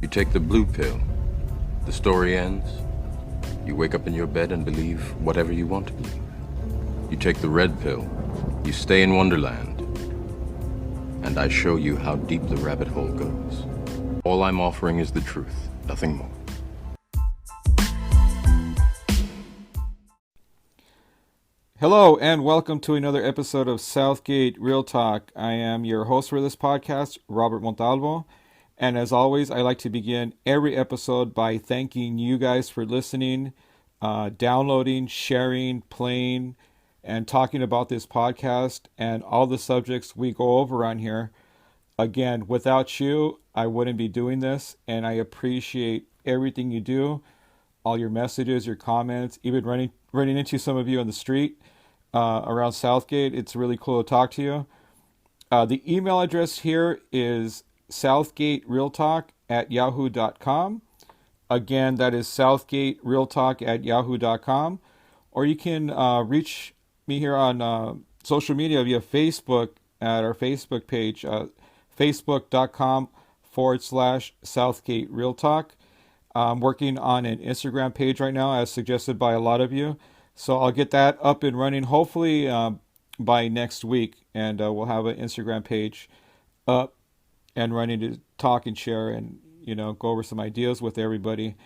You take the blue pill. The story ends. You wake up in your bed and believe whatever you want to believe. You take the red pill. You stay in Wonderland. And I show you how deep the rabbit hole goes. All I'm offering is the truth, nothing more. Hello and welcome to another episode of Southgate Real Talk. I am your host for this podcast, Robert Montalvo. And as always, I like to begin every episode by thanking you guys for listening, downloading, sharing, playing, and talking about this podcast and all the subjects we go over on here. Again, without you, I wouldn't be doing this, and I appreciate everything you do, all your messages, your comments, even running into some of you on the street around Southgate. It's really cool to talk to you. The email address here is southgaterealtalk@yahoo.com. Again, that is southgaterealtalk@yahoo.com. Or you can reach me here on social media via Facebook at our Facebook page, facebook.com/SouthgateRealTalk. I'm working on an Instagram page right now, as suggested by a lot of you. So I'll get that up and running hopefully by next week. And we'll have an Instagram page up and running to talk and share and, go over some ideas with everybody.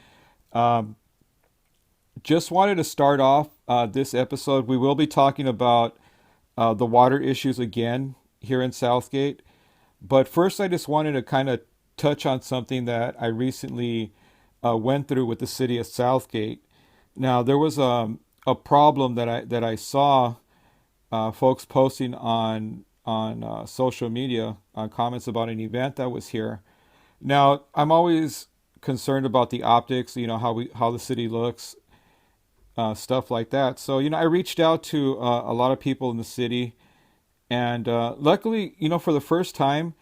Just wanted to start off this episode. We will be talking about the water issues again here in Southgate. But first, I just wanted to kind of touch on something that I recently went through with the city of Southgate. Now, there was a problem that I saw folks posting on social media, comments about an event that was here. Now, I'm always concerned about the optics, how the city looks, stuff like that. So, I reached out to a lot of people in the city, and luckily, for the first time,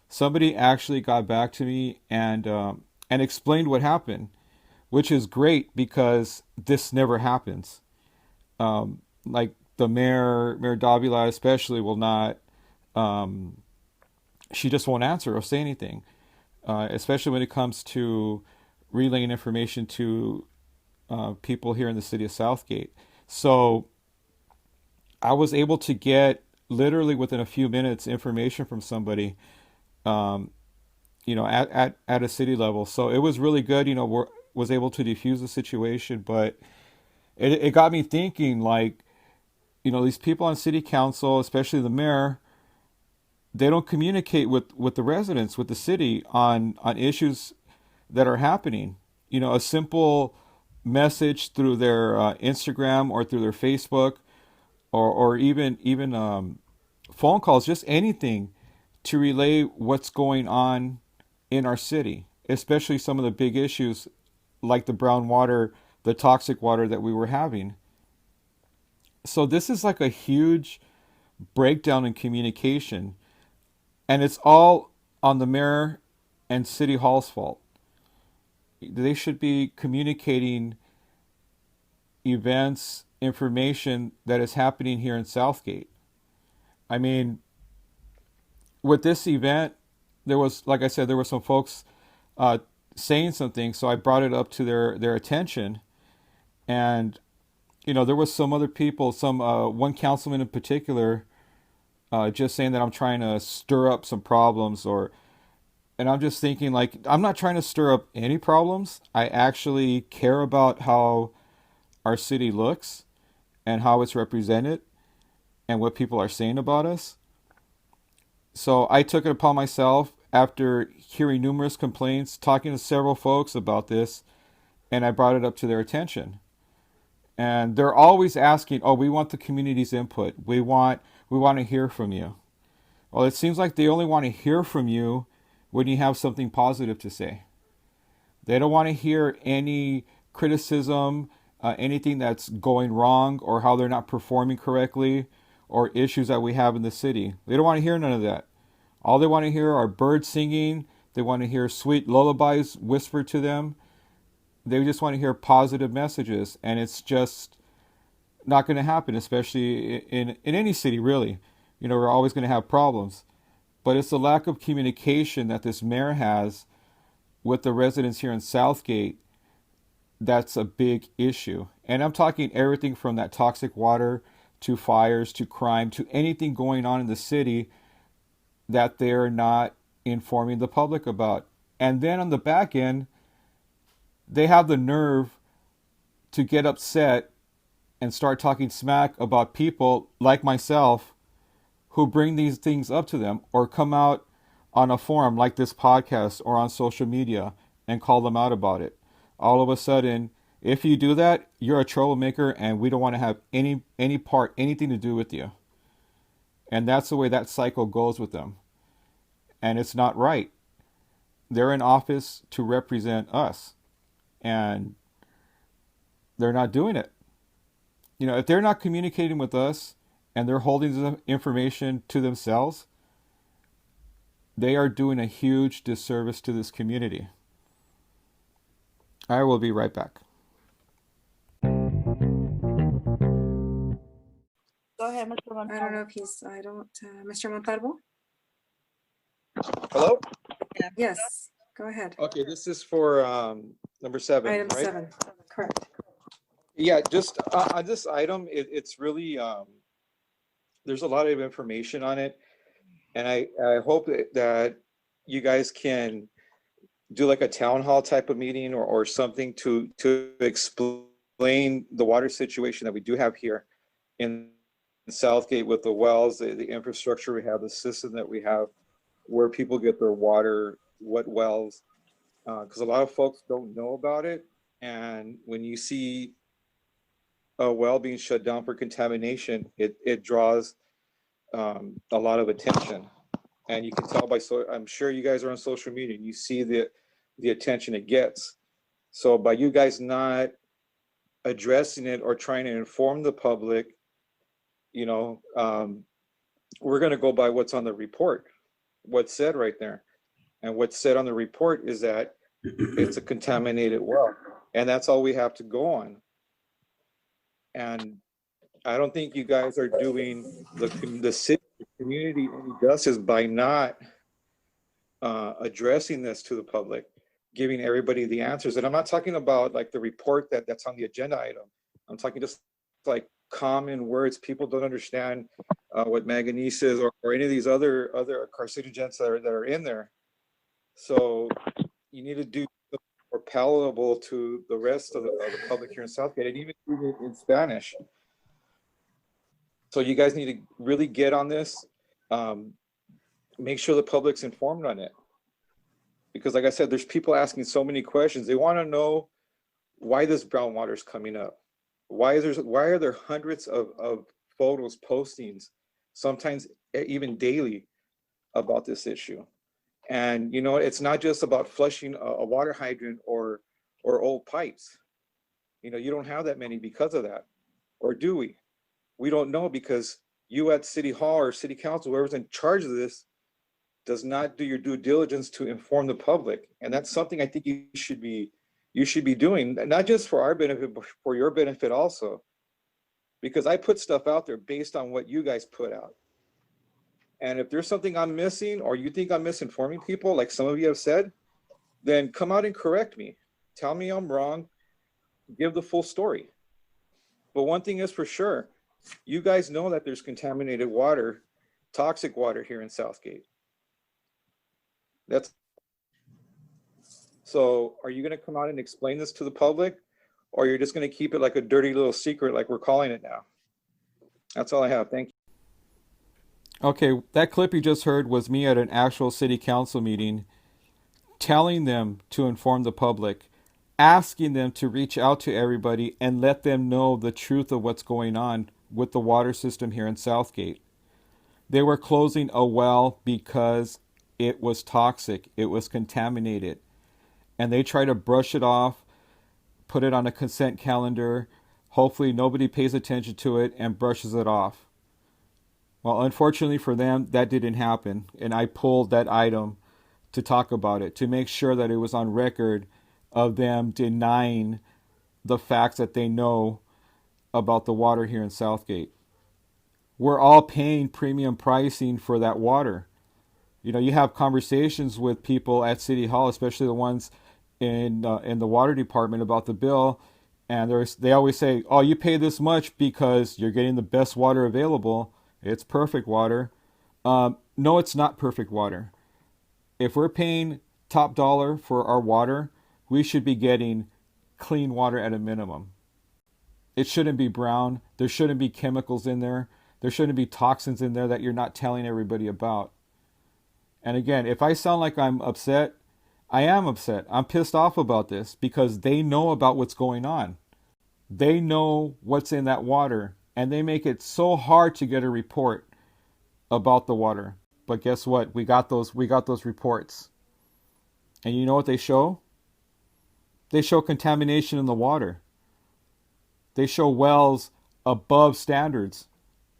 somebody actually got back to me and explained what happened, which is great because this never happens. Like the Mayor Davila especially will not. She just won't answer or say anything, especially when it comes to relaying information to people here in the city of Southgate. So I was able to get literally within a few minutes information from somebody, at a city level. So it was really good. Was able to defuse the situation, but it got me thinking. Like, these people on city council, especially the mayor, they don't communicate with the residents, with the city on issues that are happening. A simple message through their Instagram or through their Facebook, or even phone calls, just anything to relay what's going on in our city, especially some of the big issues like the brown water, the toxic water that we were having. So this is like a huge breakdown in communication, and it's all on the mayor and city hall's fault. They should be communicating events, information that is happening here in Southgate. I mean, with this event, there was, like I said, there were some folks saying something, so I brought it up to their attention. And, there was some other people, one councilman in particular, just saying that I'm trying to stir up some problems, and I'm just thinking, like, I'm not trying to stir up any problems. I actually care about how our city looks and how it's represented and what people are saying about us. So I took it upon myself, after hearing numerous complaints, talking to several folks about this, and I brought it up to their attention. And they're always asking, "Oh, we want the community's input. We want to hear from you." Well, it seems like they only want to hear from you when you have something positive to say. They don't want to hear any criticism, anything that's going wrong, or how they're not performing correctly, or issues that we have in the city. They don't want to hear none of that. All they want to hear are birds singing. They want to hear sweet lullabies whispered to them. They just want to hear positive messages, and it's just not going to happen, especially in any city, really. We're always going to have problems. But it's the lack of communication that this mayor has with the residents here in Southgate, that's a big issue. And I'm talking everything from that toxic water to fires to crime to anything going on in the city that they're not informing the public about. And then on the back end, they have the nerve to get upset and start talking smack about people like myself who bring these things up to them or come out on a forum like this podcast or on social media and call them out about it. All of a sudden, if you do that, you're a troublemaker and we don't want to have anything to do with you. And that's the way that cycle goes with them. And it's not right. They're in office to represent us. And they're not doing it. If they're not communicating with us and they're holding the information to themselves, they are doing a huge disservice to this community. I will be right back. Go ahead, Mr. I don't know Montalvo. if he's, Mr. Montalvo? Hello? Yes, go ahead. Okay, this is for number 7, Item right? 7, correct. Yeah, just on this item, it's really, there's a lot of information on it. And I hope that you guys can do like a town hall type of meeting or something to explain the water situation that we do have here in Southgate with the wells, the infrastructure we have, the system that we have, where people get their water, what wells, because a lot of folks don't know about it. And when you see a well being shut down for contamination, it draws a lot of attention. And you can tell by, I'm sure you guys are on social media and you see the attention it gets. So by you guys not addressing it or trying to inform the public, we're going to go by what's on the report, what's said right there. And what's said on the report is that it's a contaminated well, and that's all we have to go on. And I don't think you guys are doing the city, the community any justice by not addressing this to the public, giving everybody the answers. And I'm not talking about like the report that's on the agenda item. I'm talking just like common words. People don't understand what manganese is or any of these other carcinogens that are in there. So you need to do more palatable to the rest of the public here in Southgate, and even in Spanish. So you guys need to really get on this. Make sure the public's informed on it. Because like I said, there's people asking so many questions. They want to know why this brown water is coming up. Why are there hundreds of photos, postings, sometimes even daily, about this issue? And it's not just about flushing a water hydrant or old pipes. You don't have that many because of that. Or do we? We don't know, because you at City Hall or City Council, whoever's in charge of this, does not do your due diligence to inform the public. And that's something I think you should be doing, not just for our benefit, but for your benefit also. Because I put stuff out there based on what you guys put out. And if there's something I'm missing, or you think I'm misinforming people, like some of you have said, then come out and correct me. Tell me I'm wrong. Give the full story. But one thing is for sure, you guys know that there's contaminated water, toxic water here in Southgate. So are you going to come out and explain this to the public, or you're just going to keep it like a dirty little secret like we're calling it now? That's all I have. Thank you. Okay, that clip you just heard was me at an actual city council meeting telling them to inform the public, asking them to reach out to everybody and let them know the truth of what's going on with the water system here in Southgate. They were closing a well because it was toxic, it was contaminated. And they try to brush it off, put it on a consent calendar. Hopefully nobody pays attention to it and brushes it off. Well, unfortunately for them, that didn't happen. And I pulled that item to talk about it, to make sure that it was on record of them denying the facts that they know about the water here in Southgate. We're all paying premium pricing for that water. You know, you have conversations with people at City Hall, especially the ones in the water department about the bill, and they always say, "Oh, you pay this much because you're getting the best water available. It's perfect water." No, it's not perfect water. If we're paying top dollar for our water, we should be getting clean water at a minimum. It shouldn't be brown. There shouldn't be chemicals in there. There shouldn't be toxins in there that you're not telling everybody about. And again, if I sound like I'm upset, I am upset. I'm pissed off about this because they know about what's going on. They know what's in that water, and they make it so hard to get a report about the water. But guess what? We got those reports. And you know what they show? They show contamination in the water. They show wells above standards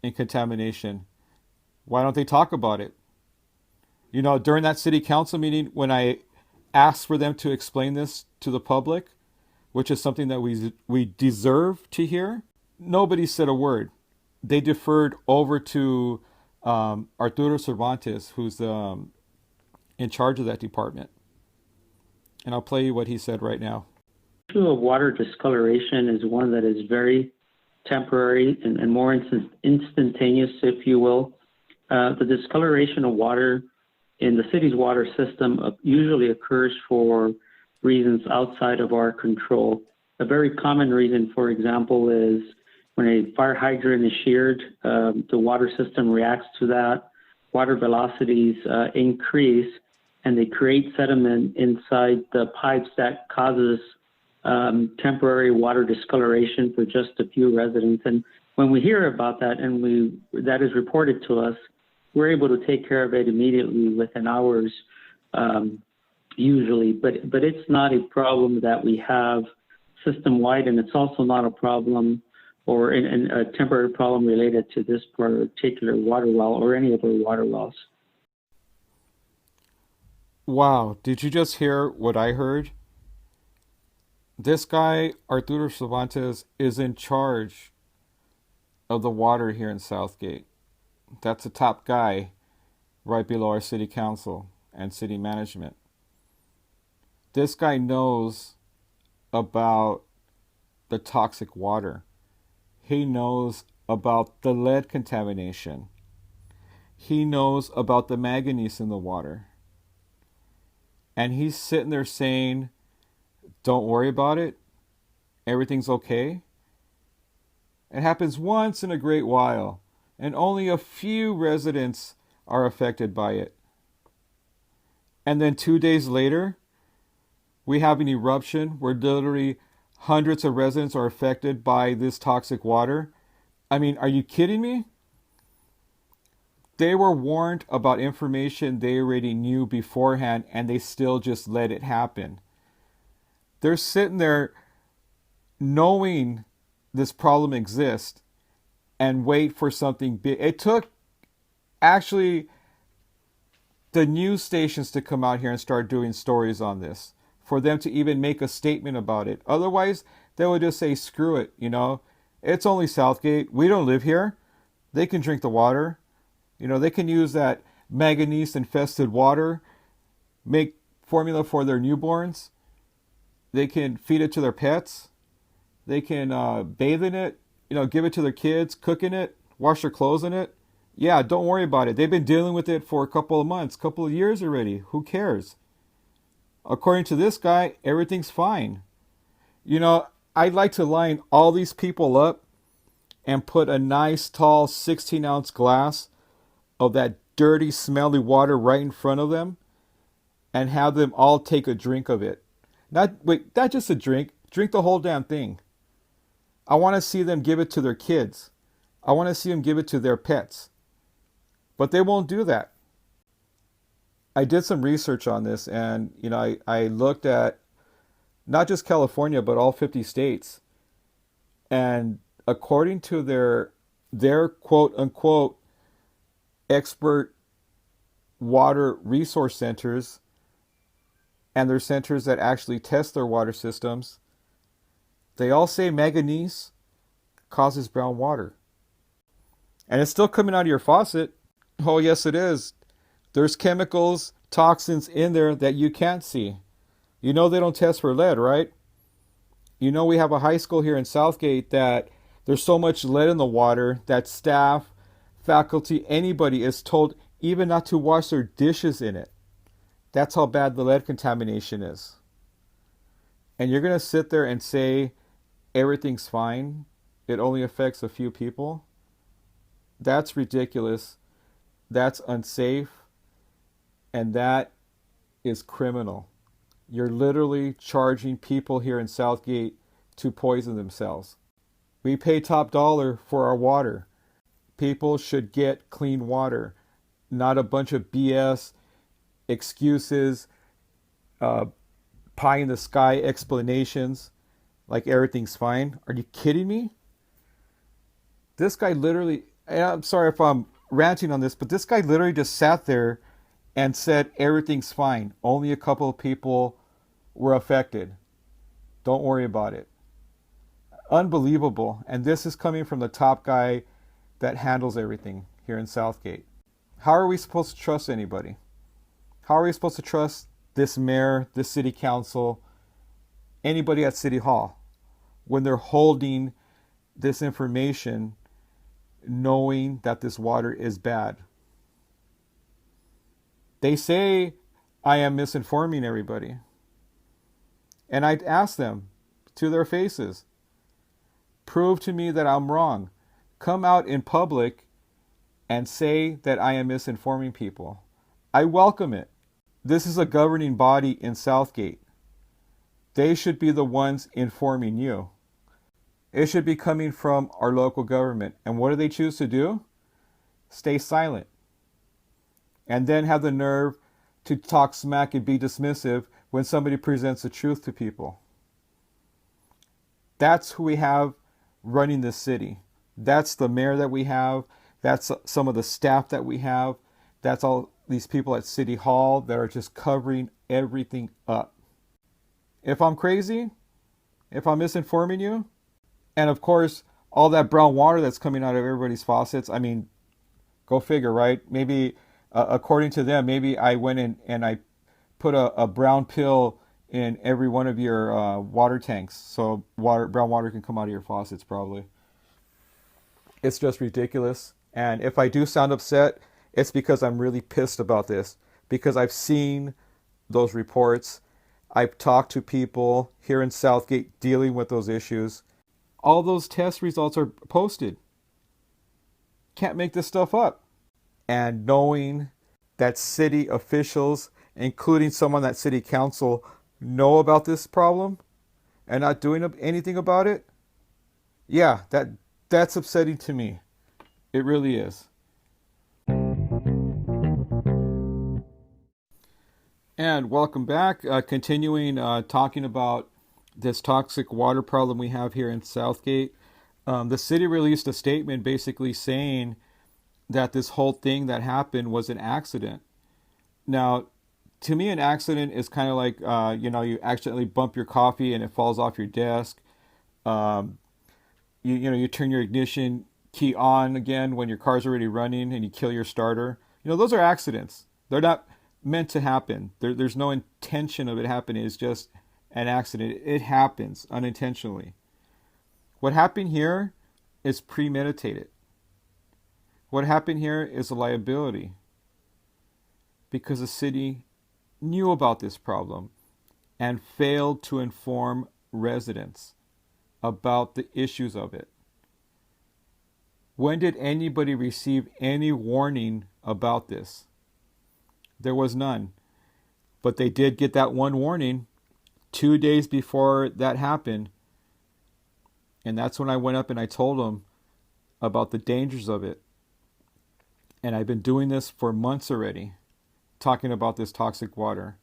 in contamination. Why don't they talk about it? You know, during that city council meeting, when I asked for them to explain this to the public, which is something that we deserve to hear, nobody said a word. They deferred over to Arturo Cervantes, who's in charge of that department. And I'll play you what he said right now. The issue of water discoloration is one that is very temporary and more instantaneous, if you will. The discoloration of water in the city's water system usually occurs for reasons outside of our control. A very common reason, for example, is when a fire hydrant is sheared, the water system reacts to that. Water velocities increase, and they create sediment inside the pipes that causes temporary water discoloration for just a few residents. And when we hear about that and that is reported to us, we're able to take care of it immediately within hours, usually. But it's not a problem that we have system-wide, and it's also not a problem or a temporary problem related to this particular water well or any of our water wells. Wow, did you just hear what I heard? This guy, Arturo Cervantes, is in charge of the water here in Southgate. That's a top guy right below our city council and city management. This guy knows about the toxic water. He knows about the lead contamination. He knows about the manganese in the water. And he's sitting there saying, don't worry about it. Everything's okay. It happens once in a great while, and only a few residents are affected by it. And then 2 days later, we have an eruption where literally hundreds of residents are affected by this toxic water. I mean, are you kidding me? They were warned about information they already knew beforehand, and they still just let it happen. They're sitting there knowing this problem exists and wait for something big. It took actually the news stations to come out here and start doing stories on this for them to even make a statement about it. Otherwise, they would just say, screw it, you know. It's only Southgate. We don't live here. They can drink the water. You know, they can use that manganese-infested water, make formula for their newborns. They can feed it to their pets. They can bathe in it, you know, give it to their kids, cook in it, wash their clothes in it. Yeah, don't worry about it. They've been dealing with it for a couple of months, couple of years already. Who cares? According to this guy, everything's fine. You know, I'd like to line all these people up and put a nice tall 16-ounce glass of that dirty, smelly water right in front of them and have them all take a drink of it. Not just a drink. Drink the whole damn thing. I want to see them give it to their kids. I want to see them give it to their pets. But they won't do that. I did some research on this, and you know, I looked at not just California, but all 50 states. And according to their quote unquote expert water resource centers and their centers that actually test their water systems, they all say manganese causes brown water. And it's still coming out of your faucet. Oh, yes, it is. There's chemicals, toxins in there that you can't see. You know they don't test for lead, right? You know we have a high school here in Southgate that there's so much lead in the water that staff, faculty, anybody is told even not to wash their dishes in it. That's how bad the lead contamination is. And you're going to sit there and say everything's fine, it only affects a few people? That's ridiculous. That's unsafe. And that is criminal. You're literally charging people here in Southgate to poison themselves. We pay top dollar for our water. People should get clean water, not a bunch of BS excuses, pie in the sky explanations like everything's fine. Are you kidding me? This guy literally, and I'm sorry if I'm ranting on this, but this guy literally just sat there and said everything's fine. Only a couple of people were affected. Don't worry about it. Unbelievable. And this is coming from the top guy that handles everything here in Southgate. How are we supposed to trust anybody? How are we supposed to trust this mayor, this city council, anybody at City Hall when they're holding this information knowing that this water is bad? They say I am misinforming everybody. And I'd ask them to their faces, prove to me that I'm wrong. Come out in public and say that I am misinforming people. I welcome it. This is a governing body in Southgate. They should be the ones informing you. It should be coming from our local government. And what do they choose to do? Stay silent. And then have the nerve to talk smack and be dismissive when somebody presents the truth to people. That's who we have running this city. That's the mayor that we have. That's some of the staff that we have. That's all these people at City Hall that are just covering everything up. If I'm crazy, if I'm misinforming you, and of course, all that brown water that's coming out of everybody's faucets, I mean, go figure, right? Maybe, according to them, maybe I went in and I put a brown pill in every one of your water tanks, so brown water can come out of your faucets probably. It's just ridiculous. And if I do sound upset, it's because I'm really pissed about this, because I've seen those reports. I've talked to people here in Southgate dealing with those issues. All those test results are posted. Can't make this stuff up. And knowing that city officials, including someone at city council, know about this problem and not doing anything about it, yeah, that's upsetting to me. It really is. And welcome back. Continuing talking about this toxic water problem we have here in Southgate. The city released a statement basically saying that this whole thing that happened was an accident. Now, to me, an accident is kind of like, you accidentally bump your coffee and it falls off your desk. You turn your ignition key on again when your car's already running and you kill your starter. Those are accidents. They're not meant to happen. There's no intention of it happening. It's just an accident. It happens unintentionally. What happened here is premeditated. What happened here is a liability because the city knew about this problem and failed to inform residents about the issues of it. When did anybody receive any warning about this? There was none. But they did get that one warning 2 days before that happened. And that's when I went up and I told them about the dangers of it. And I've been doing this for months already, talking about this toxic water.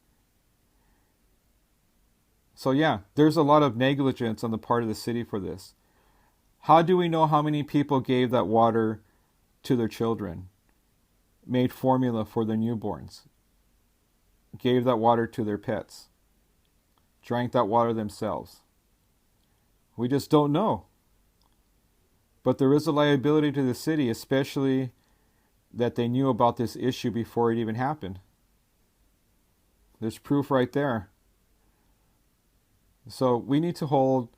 So yeah, there's a lot of negligence on the part of the city for this. How do we know how many people gave that water to their children, made formula for their newborns, gave that water to their pets, drank that water themselves? We just don't know. But there is a liability to the city, especially that they knew about this issue before it even happened. There's proof right there. So we need to hold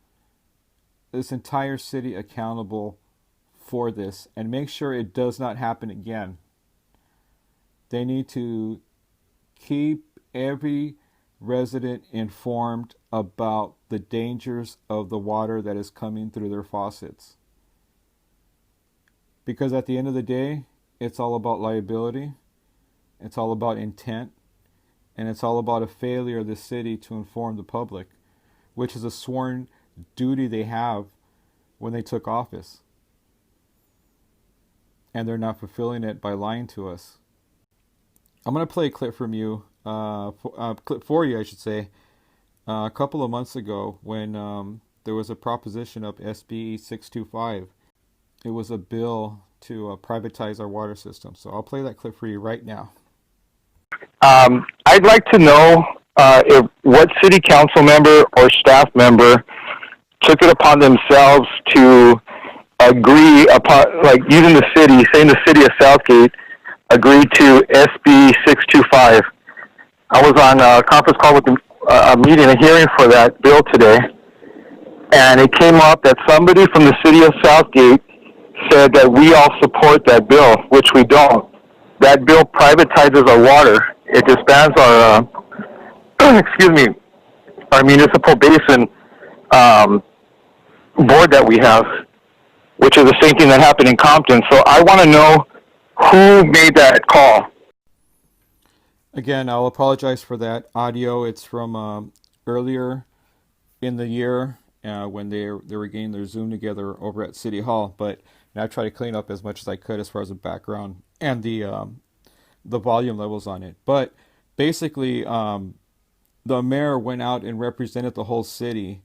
this entire city accountable for this and make sure it does not happen again. They need to keep every resident informed about the dangers of the water that is coming through their faucets. Because at the end of the day, it's all about liability, it's all about intent, and it's all about a failure of the city to inform the public, which is a sworn duty they have when they took office. And they're not fulfilling it by lying to us. I'm going to play a clip from you, clip for you, I should say, a couple of months ago when there was a proposition of SB 625. It was a bill to privatize our water system. So I'll play that clip for you right now. I'd like to know if what city council member or staff member took it upon themselves to agree upon, like using the city, saying the city of Southgate agreed to SB 625. I was on a conference call with a meeting, a hearing for that bill today, and it came up that somebody from the city of Southgate said that we all support that bill, which we don't. That bill privatizes our water. It disbands our, excuse me, our municipal basin board that we have, which is the same thing that happened in Compton. So I want to know who made that call. Again, I'll apologize for that audio. It's from earlier in the year when they were getting their Zoom together over at City Hall. But I tried to clean up as much as I could as far as the background and the volume levels on it. But basically, the mayor went out and represented the whole city,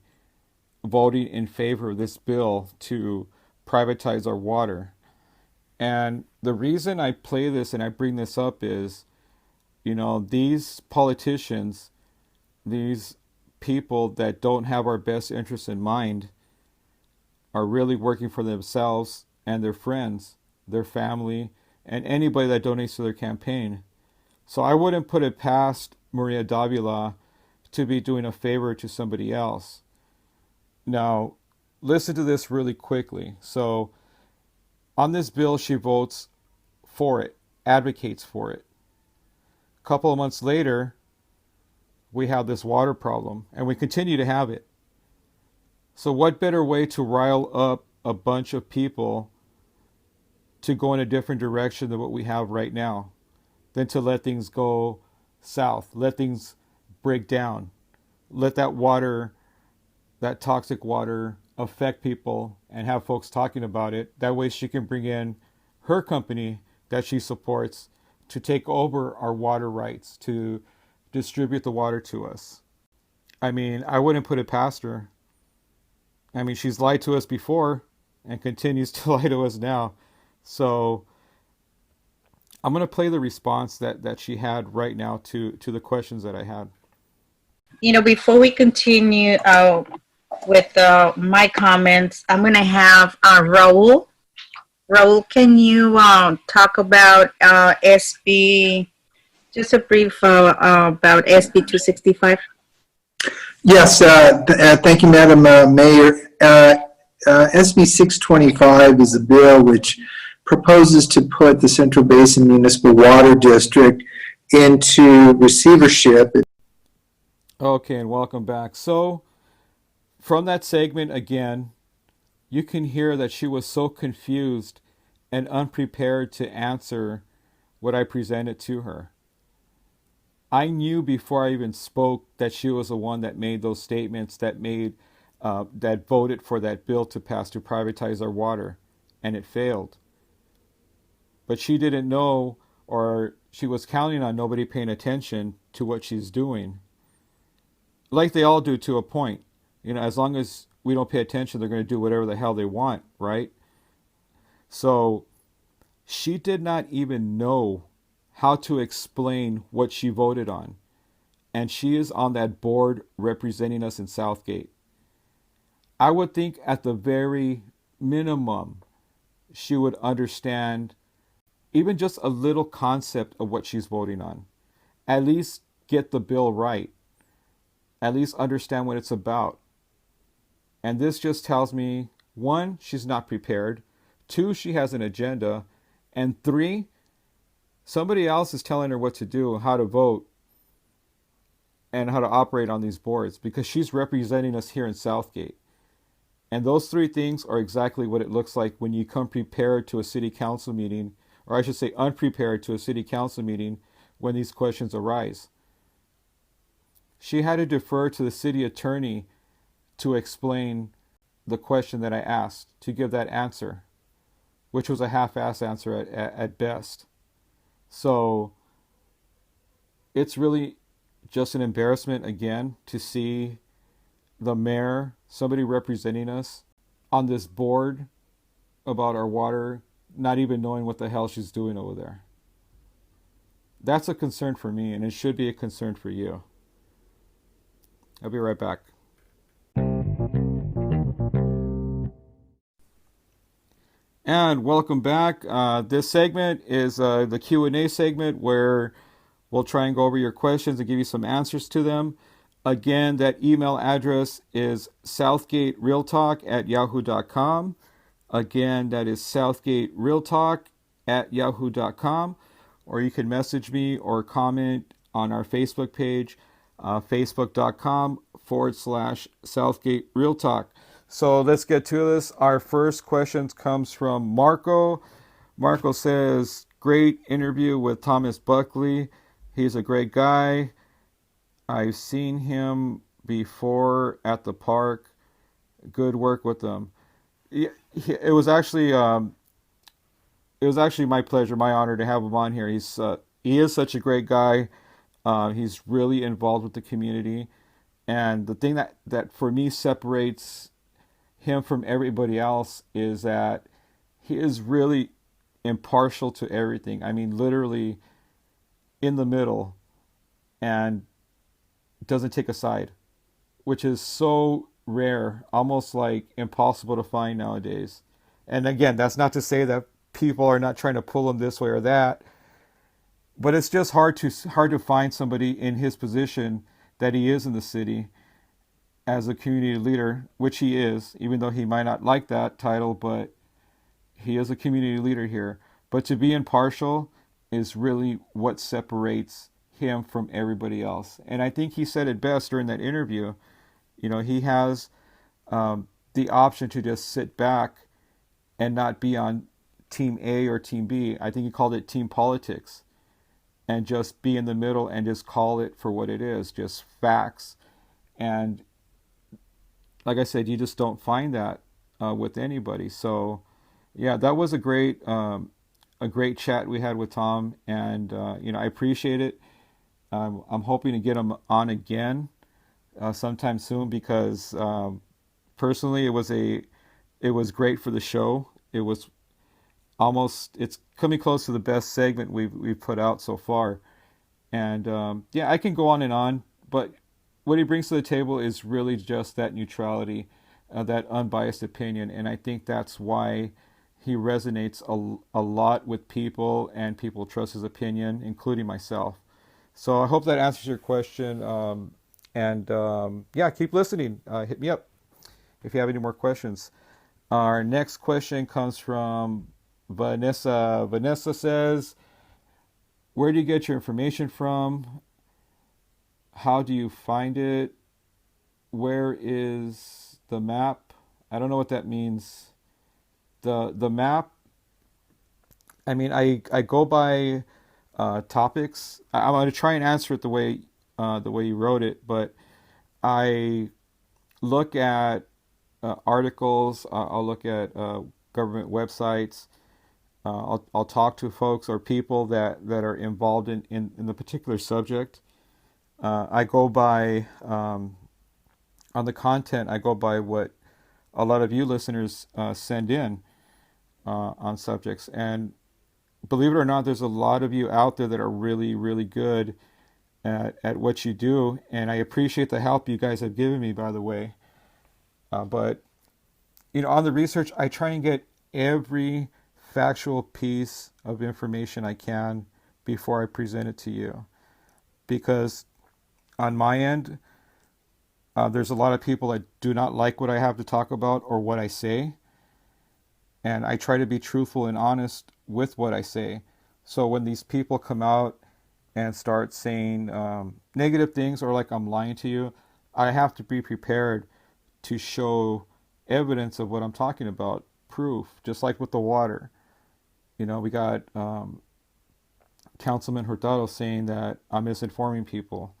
voting in favor of this bill to privatize our water. And the reason I play this and I bring this up is, you know, these politicians, these people that don't have our best interests in mind are really working for themselves and their friends, their family, and anybody that donates to their campaign. So I wouldn't put it past Maria Davila to be doing a favor to somebody else. Now, listen to this really quickly. So on this bill, she votes for it, advocates for it. A couple of months later, we have this water problem, and we continue to have it. So what better way to rile up a bunch of people to go in a different direction than what we have right now than to let things go south, let things break down, let that water, that toxic water, affect people and have folks talking about it. That way she can bring in her company that she supports to take over our water rights, to distribute the water to us. I mean, I wouldn't put it past her. I mean, she's lied to us before and continues to lie to us now. So I'm going to play the response that she had right now to the questions that I had. You know, before we continue with my comments, I'm going to have Raul. Raul, can you talk about SB, just a brief about SB 265? Yes, thank you, Madam Mayor. SB 625 is a bill which proposes to put the Central Basin Municipal Water District into receivership. Okay, and welcome back. So, from that segment again, you can hear that she was so confused and unprepared to answer what I presented to her. I knew before I even spoke that she was the one that made those statements, that voted for that bill to pass to privatize our water, and it failed. But she didn't know, or she was counting on nobody paying attention to what she's doing. Like they all do to a point. You know, as long as we don't pay attention, they're going to do whatever the hell they want, right? So she did not even know how to explain what she voted on. And she is on that board representing us in Southgate. I would think at the very minimum, she would understand even just a little concept of what she's voting on. At least get the bill right. At least understand what it's about. And this just tells me, one, she's not prepared. Two, she has an agenda. And three, somebody else is telling her what to do, how to vote, and how to operate on these boards, because she's representing us here in Southgate. And those three things are exactly what it looks like when you come prepared to a city council meeting, or I should say unprepared to a city council meeting when these questions arise. She had to defer to the city attorney to explain the question that I asked, to give that answer, which was a half-ass answer at best. So it's really just an embarrassment again to see the mayor, somebody representing us on this board about our water, not even knowing what the hell she's doing over there. That's a concern for me, and it should be a concern for you. I'll be right back. And welcome back. This segment is the Q&A segment where we'll try and go over your questions and give you some answers to them. Again, that email address is southgaterealtalk@yahoo.com. Again, that is southgaterealtalk@yahoo.com. Or you can message me or comment on our Facebook page, facebook.com/Southgate Real Talk. So let's get to this. Our first question comes from Marco. Marco says, great interview with Thomas Buckley. He's a great guy. I've seen him before at the park. Good work with him. It was actually my pleasure, my honor to have him on here. He is such a great guy. He's really involved with the community. And the thing that for me separates him from everybody else is that he is really impartial to everything. I mean, literally in the middle, and doesn't take a side, which is so rare, almost like impossible to find nowadays. And again, that's not to say that people are not trying to pull him this way or that, but it's just hard to find somebody in his position that he is in the city as a community leader, which he is, even though he might not like that title, but he is a community leader here. But to be impartial is really what separates him from everybody else. And I think he said it best during that interview. You know, he has the option to just sit back and not be on team A or team B. I think he called it team politics, and just be in the middle and just call it for what it is, just facts. And like I said, you just don't find that with anybody. So yeah, that was a great chat we had with Tom, and I appreciate it. I'm hoping to get him on again sometime soon, because personally it was great for the show. It's coming close to the best segment we've put out so far. And I can go on and on, but what he brings to the table is really just that neutrality, that unbiased opinion, and I think that's why he resonates a lot with people, and people trust his opinion, including myself. So I hope that answers your question. Keep listening. Hit me up if you have any more questions. Our next question comes from Vanessa. Vanessa says, where do you get your information from? How do you find it? Where is the map? I don't know what that means. The map, I mean, I go by topics. I'm going to try and answer it the way you wrote it, but I look at articles. I'll look at government websites. I'll talk to folks or people that are involved in the particular subject. I go by on the content. I go by what a lot of you listeners send in on subjects, and believe it or not, there's a lot of you out there that are really, really good at what you do, and I appreciate the help you guys have given me, by the way. But on the research, I try and get every factual piece of information I can before I present it to you. Because on my end, there's a lot of people that do not like what I have to talk about or what I say. And I try to be truthful and honest with what I say. So when these people come out and start saying negative things or like I'm lying to you, I have to be prepared to show evidence of what I'm talking about, proof, just like with the water. You know, we got Councilman Hurtado saying that I'm misinforming people.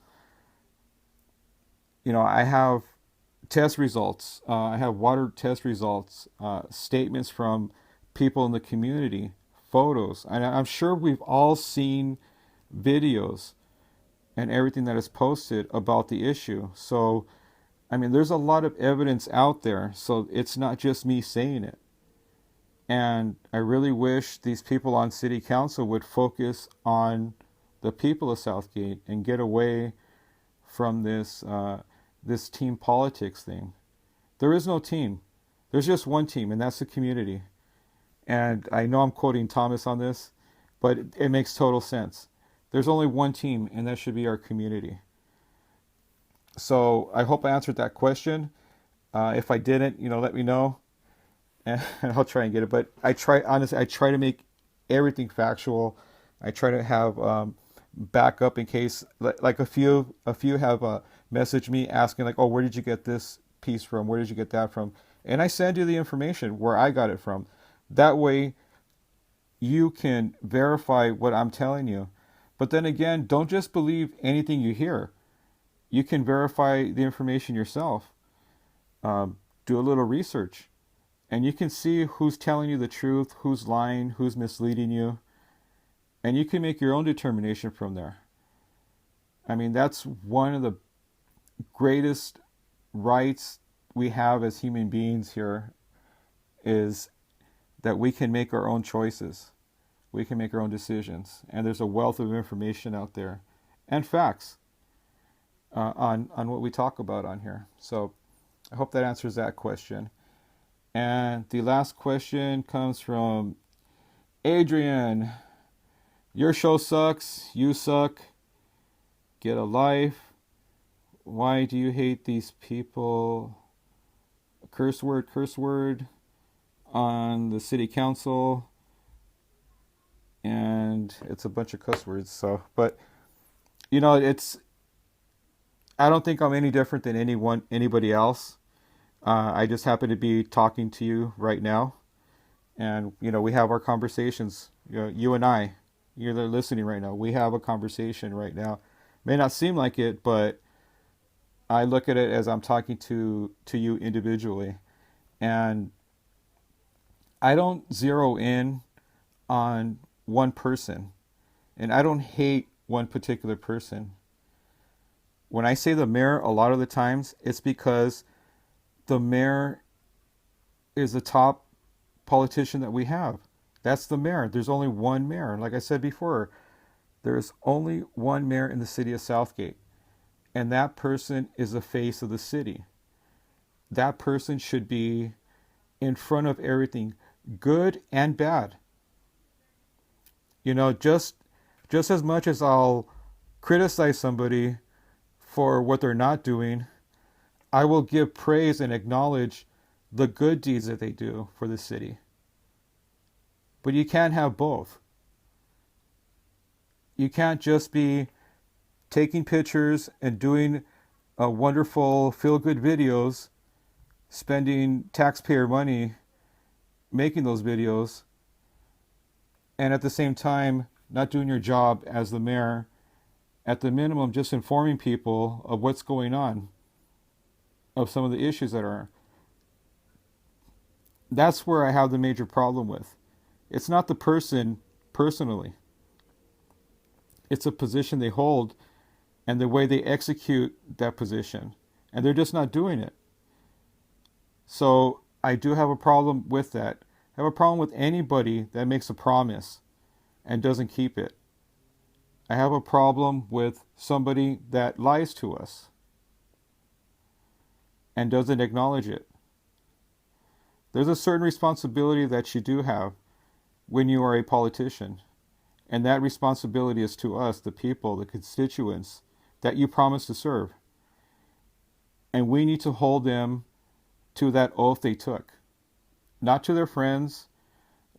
You know, I have test results. I have water test results, statements from people in the community, photos. And I'm sure we've all seen videos and everything that is posted about the issue. So, I mean, there's a lot of evidence out there. So it's not just me saying it. And I really wish these people on city council would focus on the people of Southgate and get away from this team politics thing. There is no team. There's just one team, and that's the community. And I know I'm quoting Thomas on this, but it makes total sense. There's only one team, and that should be our community. So I hope I answered that question. If I didn't, let me know, and I'll try and get it. But I try to make everything factual. I try to have backup in case, like a few have messaged me asking like, oh, where did you get this piece from? Where did you get that from? And I send you the information where I got it from. That way you can verify what I'm telling you. But then again, don't just believe anything you hear. You can verify the information yourself. Do a little research. And you can see who's telling you the truth, who's lying, who's misleading you. And you can make your own determination from there. I mean, that's one of the greatest rights we have as human beings here, is that we can make our own choices. We can make our own decisions. And there's a wealth of information out there and facts on what we talk about on here. So I hope that answers that question. And the last question comes from Adrian. Your show sucks. You suck. Get a life. Why do you hate these people? Curse word on the city council. And it's a bunch of cuss words. So, but I don't think I'm any different than anybody else. I just happen to be talking to you right now. And, we have our conversations, you and I, you're listening right now. We have a conversation right now. May not seem like it, but I look at it as I'm talking to you individually. And I don't zero in on one person. And I don't hate one particular person. When I say the mayor, a lot of the times, it's because the mayor is the top politician that we have. That's the mayor. There's only one mayor. Like I said before, there's only one mayor in the city of Southgate. And that person is the face of the city. That person should be in front of everything, good and bad. Just as much as I'll criticize somebody for what they're not doing, I will give praise and acknowledge the good deeds that they do for the city. But you can't have both. You can't just be taking pictures and doing wonderful feel-good videos, spending taxpayer money making those videos, and at the same time not doing your job as the mayor, at the minimum just informing people of what's going on, of some of the issues that are. That's where I have the major problem with. It's not the person personally. It's a position they hold and the way they execute that position. And they're just not doing it. So I do have a problem with that. I have a problem with anybody that makes a promise and doesn't keep it. I have a problem with somebody that lies to us and doesn't acknowledge it. There's a certain responsibility that you do have. when you are a politician. And that responsibility is to us, the people, the constituents that you promised to serve. And we need to hold them to that oath they took. Not to their friends,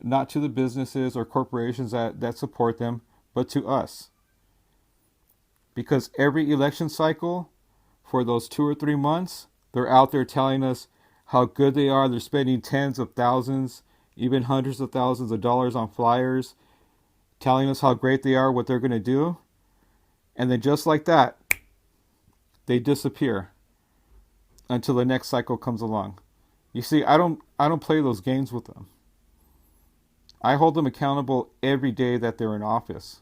not to the businesses or corporations that support them, but to us. Because every election cycle, for those 2 or 3 months, they're out there telling us how good they are. They're spending tens of thousands, even hundreds of thousands of dollars on flyers, telling us how great they are, what they're going to do. And then just like that, they disappear until the next cycle comes along. You see, I don't play those games with them. I hold them accountable every day that they're in office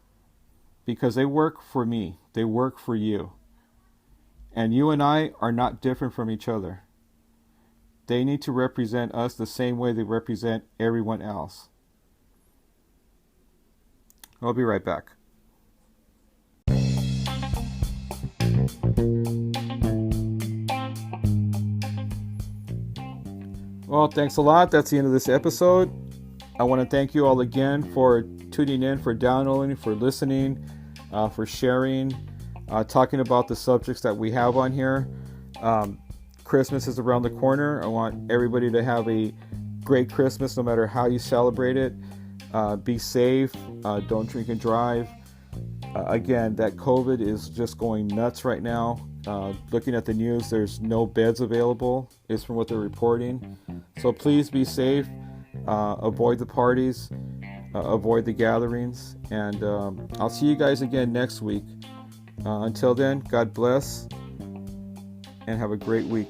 because they work for me. They work for you. And you and I are not different from each other. They need to represent us the same way they represent everyone else. I'll be right back. Well, thanks a lot. That's the end of this episode. I want to thank you all again for tuning in, for downloading, for listening, for sharing, talking about the subjects that we have on here. Christmas is around the corner. I want everybody to have a great Christmas no matter how you celebrate it. Be safe. Don't drink and drive. Again, that COVID is just going nuts right now. Looking at the news, there's no beds available, is from what they're reporting. So please be safe. Avoid the parties. Avoid the gatherings. And I'll see you guys again next week. Until then, God bless and have a great week.